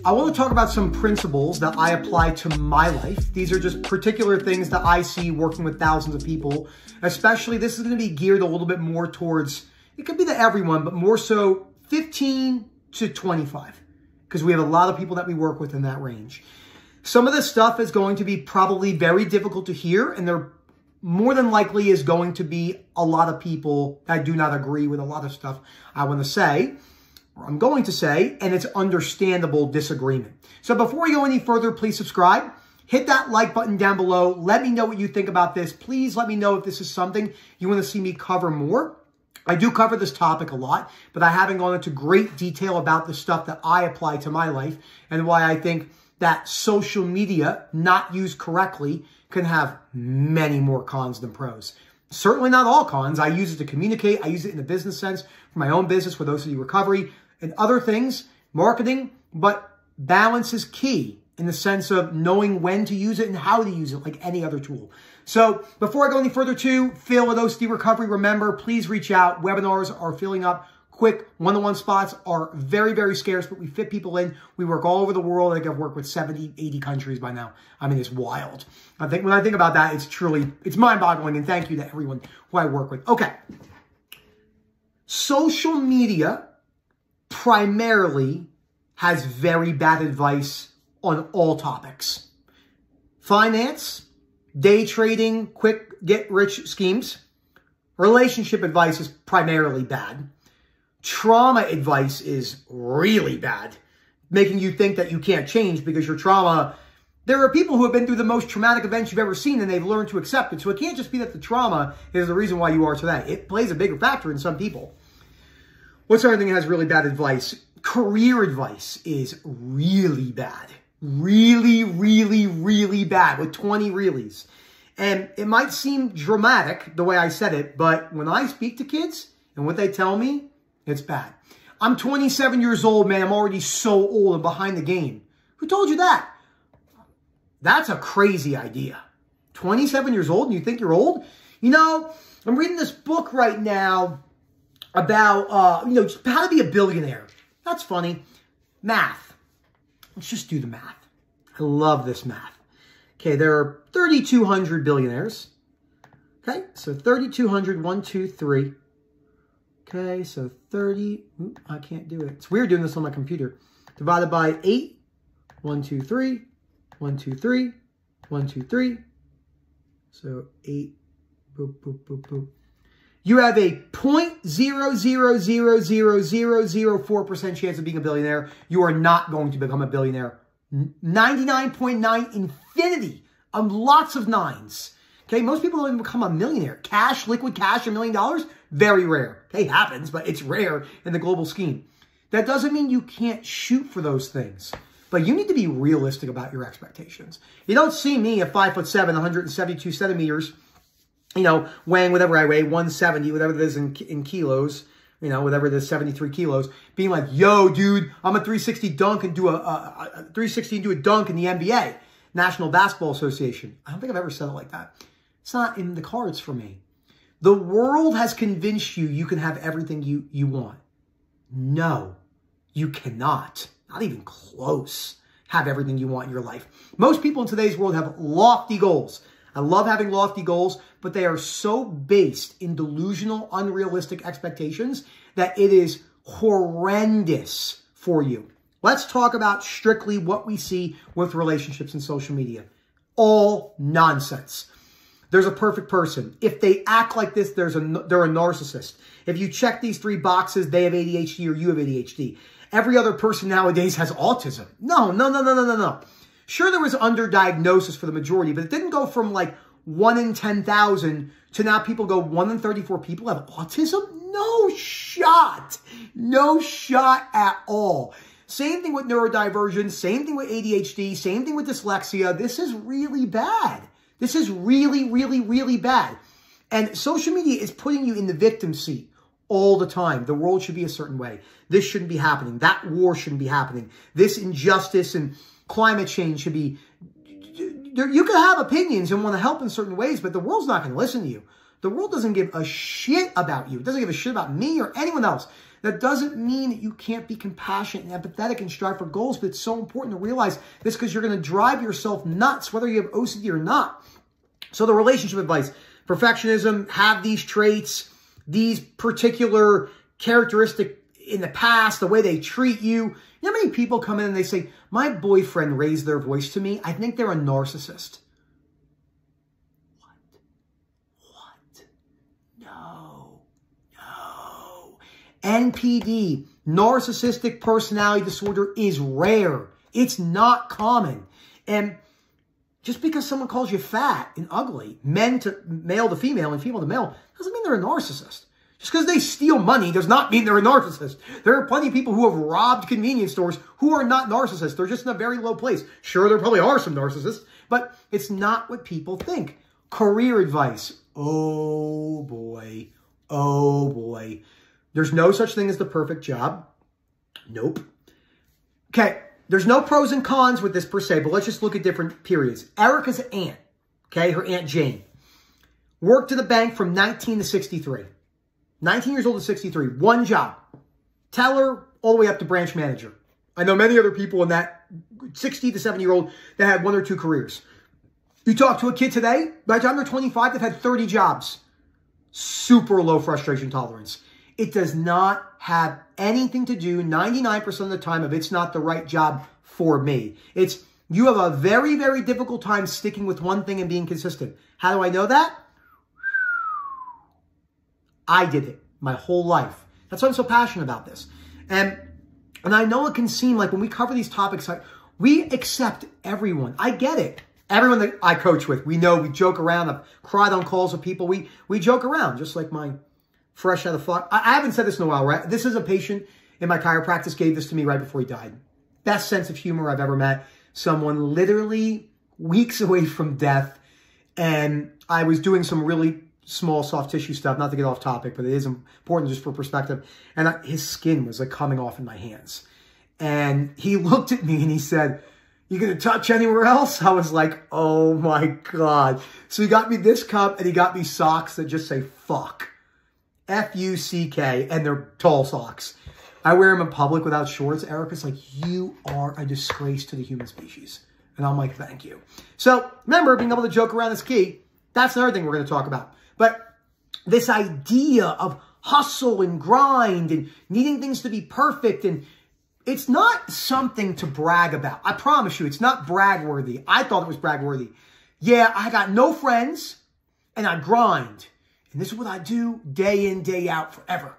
I want to talk about some principles that I apply to my life. These are just particular things that I see working with thousands of people. Especially, this is going to be geared a little bit more towards, it could be to everyone, but more so 15 to 25. Because we have a lot of people that we work with in that range. Some of this stuff is going to be probably very difficult to hear, and there more than likely is going to be a lot of people that do not agree with a lot of stuff I want to say, or I'm going to say, and it's understandable disagreement. So before we go any further, please subscribe. Hit that like button down below. Let me know what you think about this. Please let me know if this is something you want to see me cover more. I do cover this topic a lot, but I haven't gone into great detail about the stuff that I apply to my life and why I think that social media, not used correctly, can have many more cons than pros. Certainly not all cons. I use it to communicate. I use it in a business sense for my own business with OCD recovery and other things, marketing, but balance is key in the sense of knowing when to use it and how to use it like any other tool. So before I go any further to Phil with OCD Recovery, remember, please reach out. Webinars are filling up quick. One-on-one spots are very, very scarce, but we fit people in. We work all over the world. I think I've worked with 70, 80 countries by now. I mean, it's wild. I think when I think about that, it's mind-boggling, and thank you to everyone who I work with. Okay. Social media primarily has very bad advice on all topics. Finance, day trading, quick get-rich schemes. Relationship advice is primarily bad. Trauma advice is really bad, making you think that you can't change because your trauma. There are people who have been through the most traumatic events you've ever seen and they've learned to accept it. So it can't just be that the trauma is the reason why you are today. It plays a bigger factor in some people. What's the other thing that has really bad advice? Career advice is really bad. Really, really, really bad with 20 reallys. And it might seem dramatic the way I said it, but when I speak to kids and what they tell me, it's bad. I'm 27 years old, man. I'm already so old and behind the game. Who told you that? That's a crazy idea. 27 years old and you think you're old? You know, I'm reading this book right now about, just how to be a billionaire. That's funny. Math. Let's just do the math. I love this math. Okay, there are 3,200 billionaires. Okay, so 3,200, 1, 2, 3. Okay, so 30, I can't do it. It's weird doing this on my computer. Divided by 8, 1, 2, 3, 1, 2, 3, 1, 2, 3. So 8, boop, boop, boop, boop. You have a 0.0000004% chance of being a billionaire. You are not going to become a billionaire. 99.9 infinity of lots of nines. Okay, most people don't even become a millionaire. Cash, liquid cash, $1 million, very rare. Okay, happens, but it's rare in the global scheme. That doesn't mean you can't shoot for those things, but you need to be realistic about your expectations. You don't see me at 5'7", 172 centimeters, weighing whatever I weigh, 170, whatever it is in kilos, whatever it is, 73 kilos, being like, yo, dude, I'm a 360 dunk and do a 360 and do a dunk in the NBA, National Basketball Association. I don't think I've ever said it like that. It's not in the cards for me. The world has convinced you can have everything you want. No, you cannot. Not even close. Have everything you want in your life. Most people in today's world have lofty goals. I love having lofty goals, but they are so based in delusional, unrealistic expectations that it is horrendous for you. Let's talk about strictly what we see with relationships and social media. All nonsense. There's a perfect person. If they act like this, they're a narcissist. If you check these 3 boxes, they have ADHD or you have ADHD. Every other person nowadays has autism. No. Sure, there was underdiagnosis for the majority, but it didn't go from like 1 in 10,000 to now people go 1 in 34 people have autism? No shot. No shot at all. Same thing with neurodivergence, same thing with ADHD, same thing with dyslexia. This is really bad. This is really, really, really bad. And social media is putting you in the victim seat all the time. The world should be a certain way. This shouldn't be happening. That war shouldn't be happening. This injustice and climate change should be... You can have opinions and want to help in certain ways, but the world's not going to listen to you. The world doesn't give a shit about you. It doesn't give a shit about me or anyone else. That doesn't mean that you can't be compassionate and empathetic and strive for goals, but it's so important to realize this because you're going to drive yourself nuts, whether you have OCD or not. So the relationship advice, perfectionism, have these traits, these particular characteristics in the past, the way they treat you. You know how many people come in and they say, my boyfriend raised their voice to me. I think they're a narcissist. What? No. NPD, narcissistic personality disorder, is rare. It's not common. And just because someone calls you fat and ugly, male to female and female to male, doesn't mean they're a narcissist. Just because they steal money does not mean they're a narcissist. There are plenty of people who have robbed convenience stores who are not narcissists. They're just in a very low place. Sure, there probably are some narcissists, but it's not what people think. Career advice. Oh, boy. Oh, boy. There's no such thing as the perfect job. Nope. Okay, there's no pros and cons with this per se, but let's just look at different periods. Erica's aunt, okay, her Aunt Jane, worked at the bank from 19 to 63. 19 years old to 63, one job. Teller all the way up to branch manager. I know many other people in that 60 to 70-year-old that had one or two careers. You talk to a kid today, by the time they're 25, they've had 30 jobs. Super low frustration tolerance. It does not have anything to do 99% of the time if it's not the right job for me. It's, you have a very, very difficult time sticking with one thing and being consistent. How do I know that? I did it my whole life. That's why I'm so passionate about this. And I know it can seem like when we cover these topics, like, we accept everyone. I get it. Everyone that I coach with, we know, we joke around. I've cried on calls with people. We joke around, just like my fresh out of fuck. I haven't said this in a while, right? This is a patient in my chiropractic gave this to me right before he died. Best sense of humor I've ever met. Someone literally weeks away from death. And I was doing some really small soft tissue stuff, not to get off topic, but it is important just for perspective. And his skin was like coming off in my hands. And he looked at me and he said, "You gonna touch anywhere else?" I was like, oh my God. So he got me this cup and he got me socks that just say fuck. F-U-C-K, and they're tall socks. I wear them in public without shorts. Erica's like, you are a disgrace to the human species. And I'm like, thank you. So remember, being able to joke around is key. That's another thing we're going to talk about. But this idea of hustle and grind and needing things to be perfect, and it's not something to brag about. I promise you, it's not brag-worthy. I thought it was brag-worthy. Yeah, I got no friends, and I grind. And this is what I do day in, day out, forever.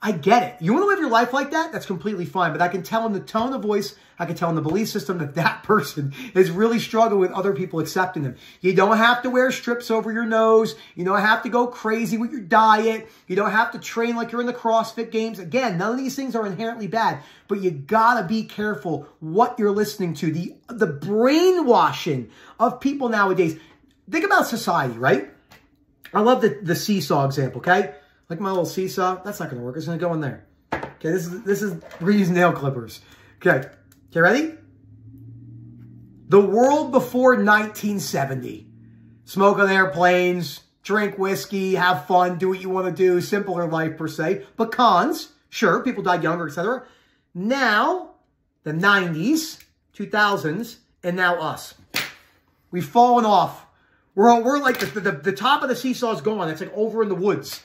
I get it. You want to live your life like that? That's completely fine. But I can tell in the tone of voice, I can tell in the belief system that that person is really struggling with other people accepting them. You don't have to wear strips over your nose. You don't have to go crazy with your diet. You don't have to train like you're in the CrossFit Games. Again, none of these things are inherently bad. But you got to be careful what you're listening to. The brainwashing of people nowadays. Think about society, right? I love the seesaw example, okay? Like my little seesaw, that's not going to work. It's going to go in there. Okay, we're using nail clippers. Okay, ready? The world before 1970. Smoke on airplanes, drink whiskey, have fun, do what you want to do, simpler life per se. But cons, sure, people died younger, etc. Now, the 90s, 2000s, and now us. We've fallen off. We're like the top of the seesaw is gone. It's like over in the woods.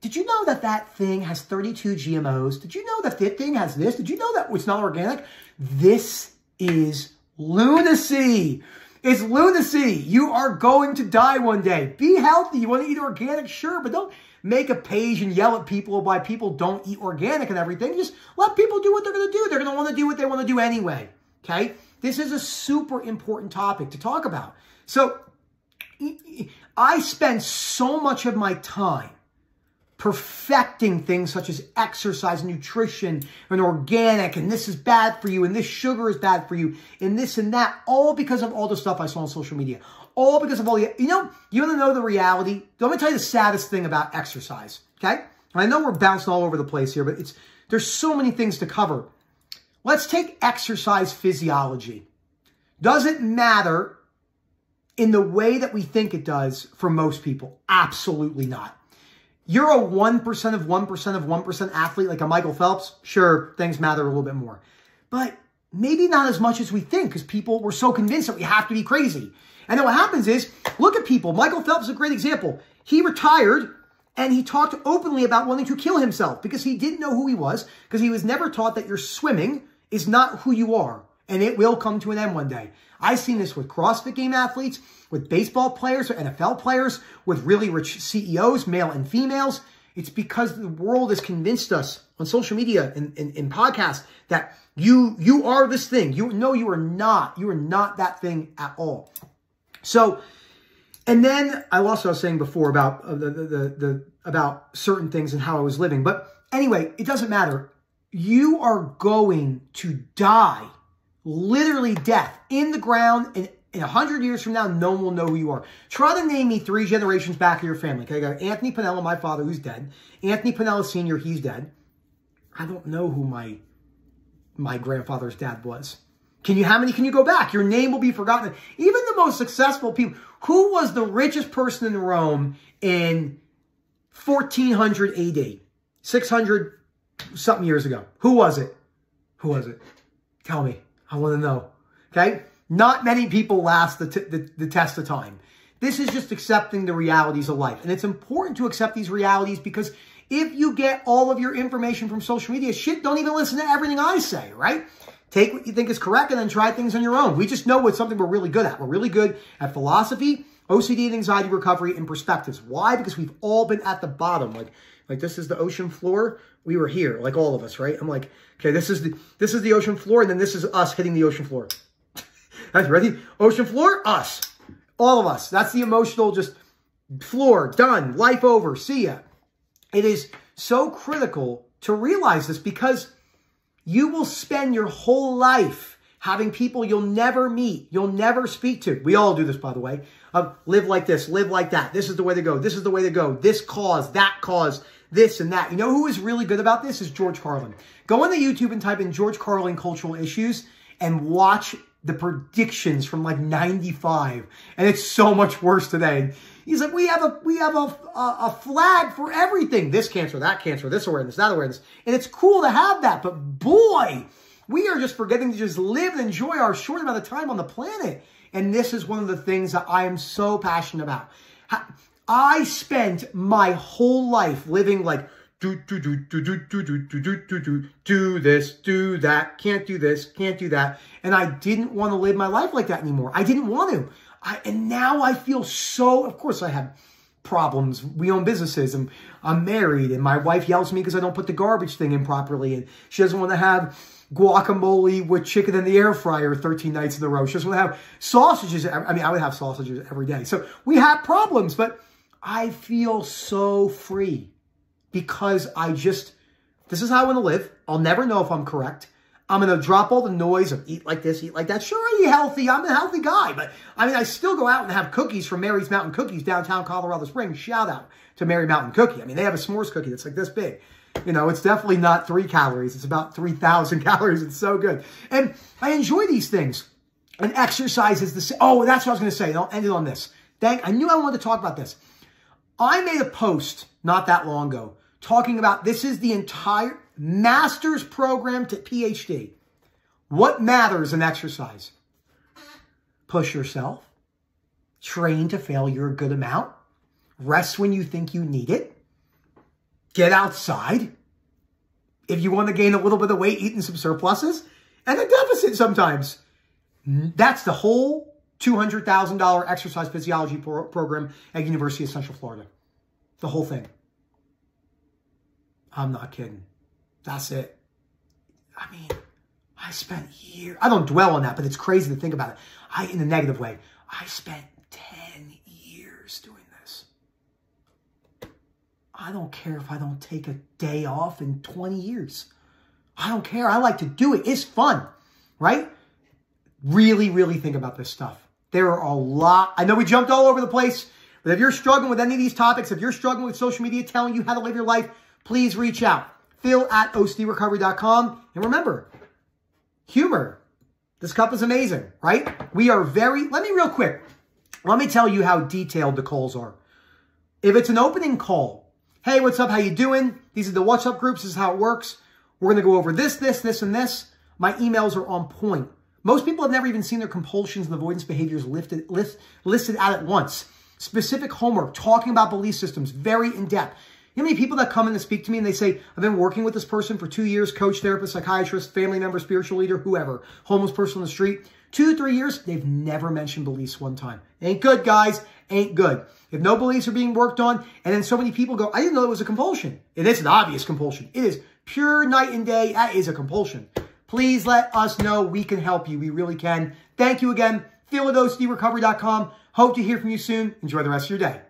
Did you know that that thing has 32 GMOs? Did you know that that thing has this? Did you know that it's not organic? This is lunacy. It's lunacy. You are going to die one day. Be healthy. You want to eat organic? Sure, but don't make a page and yell at people why people don't eat organic and everything. Just let people do what they're going to do. They're going to want to do what they want to do anyway. Okay? This is a super important topic to talk about. So, I spend so much of my time perfecting things such as exercise, nutrition, and organic, and this is bad for you, and this sugar is bad for you, and this and that, all because of all the stuff I saw on social media. All because of all the, you want to know the reality? Let me tell you the saddest thing about exercise, okay? And I know we're bouncing all over the place here, but there's so many things to cover. Let's take exercise physiology. Doesn't matter in the way that we think it does for most people. Absolutely not. You're a 1% of 1% of 1% athlete like a Michael Phelps. Sure, things matter a little bit more. But maybe not as much as we think because people were so convinced that we have to be crazy. And then what happens is, look at people. Michael Phelps is a great example. He retired and he talked openly about wanting to kill himself because he didn't know who he was, because he was never taught that your swimming is not who you are. And it will come to an end one day. I've seen this with CrossFit game athletes, with baseball players or NFL players, with really rich CEOs, male and females. It's because the world has convinced us on social media and in podcasts that you are this thing. No, you are not. You are not that thing at all. So, and then I also was saying before about about certain things and how I was living. But anyway, it doesn't matter. You are going to die. Literally death in the ground, and in 100 years from now, no one will know who you are. Try to name me 3 generations back of your family. Okay, I got Anthony Pinella, my father, who's dead. Anthony Pinella Sr., he's dead. I don't know who my grandfather's dad was. How many can you go back? Your name will be forgotten. Even the most successful people. Who was the richest person in Rome in 1400 AD? 600 something years ago. Who was it? Who was it? Tell me. I want to know, okay? Not many people last the test of time. This is just accepting the realities of life. And it's important to accept these realities because if you get all of your information from social media, shit, don't even listen to everything I say, right? Take what you think is correct and then try things on your own. We just know what's something we're really good at. We're really good at philosophy, OCD and anxiety recovery, and perspectives. Why? Because we've all been at the bottom. Like this is the ocean floor. We were here, like all of us, right? I'm like, okay, this is the ocean floor, and then this is us hitting the ocean floor. That's ready? Ocean floor, us. All of us. That's the emotional just floor, done, life over, see ya. It is so critical to realize this because you will spend your whole life having people you'll never meet, you'll never speak to. We all do this, by the way. Live like this, live like that. This is the way to go. This is the way to go. This cause, this and that. You know who is really good about this is George Carlin. Go on the YouTube and type in George Carlin cultural issues and watch the predictions from like 95. And it's so much worse today. He's like, we have a flag for everything. This cancer, this awareness, that awareness. And it's cool to have that. But boy, we are just forgetting to just live and enjoy our short amount of time on the planet. And this is one of the things that I am so passionate about. I spent my whole life living like, do this, do that, can't do this, can't do that. And I didn't want to live my life like that anymore. I didn't want to. And now I feel so, of course I have problems. We own businesses and I'm married and my wife yells at me because I don't put the garbage thing in properly. And she doesn't want to have guacamole with chicken in the air fryer 13 nights in a row. She doesn't want to have sausages. I mean, I would have sausages every day. So we have problems, but I feel so free because this is how I want to live. I'll never know if I'm correct. I'm going to drop all the noise of eat like this, eat like that. Sure, I eat healthy. I'm a healthy guy. But, I mean, I still go out and have cookies from Mary's Mountain Cookies downtown Colorado Springs. Shout out to Mary Mountain Cookie. I mean, they have a s'mores cookie that's like this big. You know, it's definitely not 3 calories. It's about 3,000 calories. It's so good. And I enjoy these things. And exercise is the same. Oh, that's what I was going to say. And I'll end it on this. I knew I wanted to talk about this. I made a post not that long ago talking about this is the entire master's program to PhD. What matters in exercise? Push yourself. Train to failure a good amount. Rest when you think you need it. Get outside. If you want to gain a little bit of weight, eating some surpluses. And a deficit sometimes. That's the whole $200,000 exercise physiology program at University of Central Florida. The whole thing. I'm not kidding. That's it. I mean, I spent years. I don't dwell on that, but it's crazy to think about it. In a negative way, I spent 10 years doing this. I don't care if I don't take a day off in 20 years. I don't care. I like to do it. It's fun, right? Really, really think about this stuff. There are a lot. I know we jumped all over the place, but if you're struggling with any of these topics, if you're struggling with social media telling you how to live your life, please reach out. Phil@OCDrecovery.com. And remember, humor. This cup is amazing, right? We are let me real quick. Let me tell you how detailed the calls are. If it's an opening call, hey, what's up? How you doing? These are the WhatsApp groups. This is how it works. We're going to go over this, this, this, and this. My emails are on point. Most people have never even seen their compulsions and avoidance behaviors listed out at once. Specific homework, talking about belief systems, very in-depth. You know how many people that come in and speak to me and they say, I've been working with this person for 2 years, coach, therapist, psychiatrist, family member, spiritual leader, whoever, homeless person on the street. 2 to 3 years, they've never mentioned beliefs one time. Ain't good, guys. Ain't good. If no beliefs are being worked on, and then so many people go, I didn't know it was a compulsion. It is an obvious compulsion. It is pure night and day. That is a compulsion. Please let us know. We can help you. We really can. Thank you again. FeelADoseDRecovery.com. Hope to hear from you soon. Enjoy the rest of your day.